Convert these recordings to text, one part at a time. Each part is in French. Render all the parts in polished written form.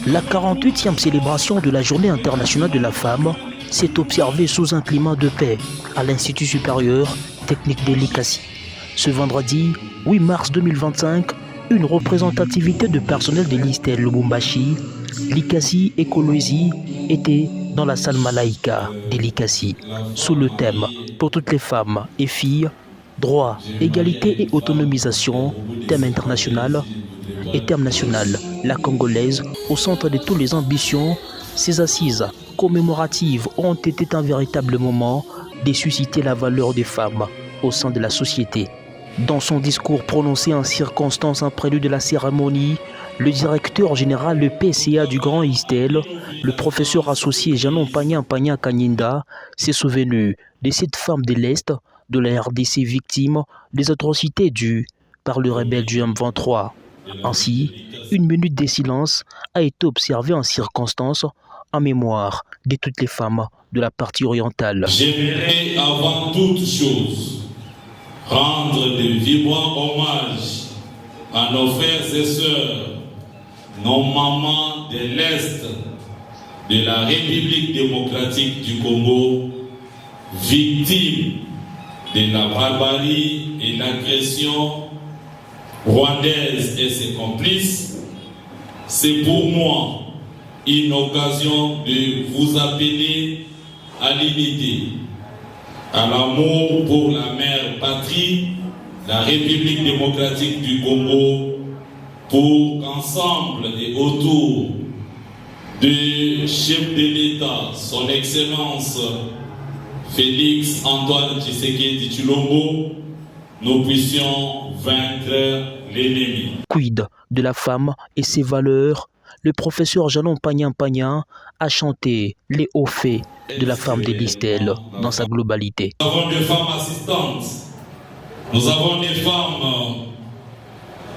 La 48e célébration de la Journée internationale de la femme s'est observée sous un climat de paix à l'Institut supérieur technique de l'ICASI. Ce vendredi 8 mars 2025, une représentativité de personnel de l'ISTEL Lubumbashi, l'ICASI et Kolwezi était dans la salle Malaika de l'ICASI sous le thème « Pour toutes les femmes et filles, droit, égalité et autonomisation », thème international et thème national, la Congolaise, au centre de toutes les ambitions. Ces assises commémoratives ont été un véritable moment de susciter la valeur des femmes au sein de la société. Dans son discours prononcé en circonstance en prélude de la cérémonie, le directeur général du PCA du Grand Istel, le professeur associé Janon Pagna Kanyinda, s'est souvenu de cette femme de l'Est, de la RDC victime des atrocités dues par le rebelle du M23. Ainsi, une minute de silence a été observée en circonstance en mémoire de toutes les femmes de la partie orientale. J'aimerais avant toute chose rendre de vibrants hommages à nos frères et sœurs, nos mamans de l'Est de la République démocratique du Congo, victimes de la barbarie et l'agression rwandaise et ses complices. C'est pour moi une occasion de vous appeler à l'unité, à l'amour pour la mère patrie, la République démocratique du Congo, pour qu'ensemble et autour du chef de l'État, son Excellence Félix Antoine Tshisekedi Tshilombo, nous puissions vaincre l'ennemi. Quid de la femme et ses valeurs? Le professeur Janon Pagna a chanté les hauts faits de la femme de l'Istel dans sa globalité. Nous avons des femmes assistantes, nous avons des femmes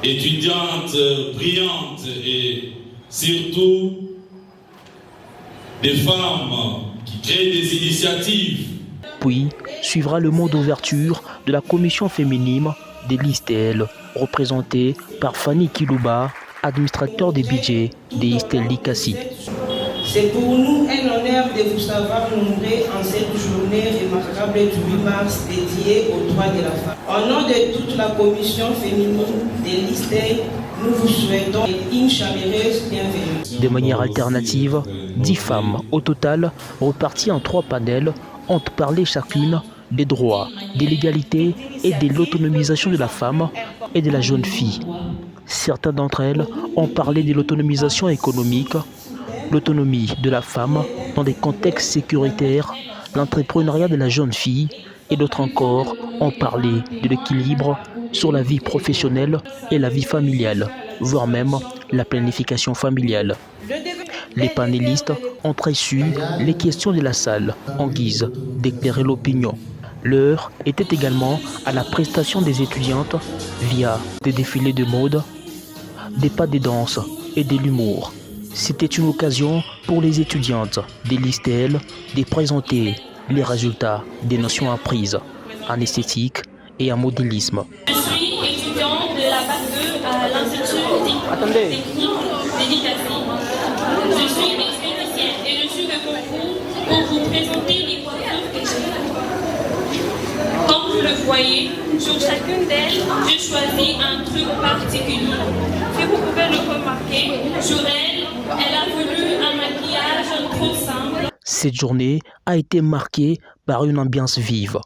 étudiantes brillantes et surtout des femmes qui créent des initiatives. Puis suivra le mot d'ouverture de la commission féminine de l'ISTEL, représentée par Fanny Kilouba, administrateur des budgets de l'ISTEL l'ICASI. C'est pour nous un honneur de vous savoir nombrer en cette journée remarquable du 8 mars dédiée aux droits de la femme. Au nom de toute la commission féminine de l'ISTEL, nous vous souhaitons une chaleureuse bienvenue. De manière alternative, 10 femmes au total, reparties en 3 panels, ont parlé chacune des droits, de l'égalité et de l'autonomisation de la femme et de la jeune fille. Certaines d'entre elles ont parlé de l'autonomisation économique, l'autonomie de la femme dans des contextes sécuritaires, l'entrepreneuriat de la jeune fille, et d'autres encore ont parlé de l'équilibre sur la vie professionnelle et la vie familiale, voire même la planification familiale. Les panélistes ont reçu les questions de la salle en guise d'éclairer l'opinion. L'heure était également à la prestation des étudiantes via des défilés de mode, des pas de danse et de l'humour. C'était une occasion pour les étudiantes de l'ISTEL de présenter les résultats des notions apprises en esthétique et en modélisme. Je suis étudiante de la bac 2 à l'Institut technique de l'ICASI. Je suis esthéticienne et je suis de concours pour vous présenter les coiffures que j'ai. Comme vous le voyez, sur chacune d'elles, j'ai choisi un truc particulier. Si vous pouvez le remarquer, sur elle a voulu un maquillage trop simple. Cette journée a été marquée par une ambiance vive.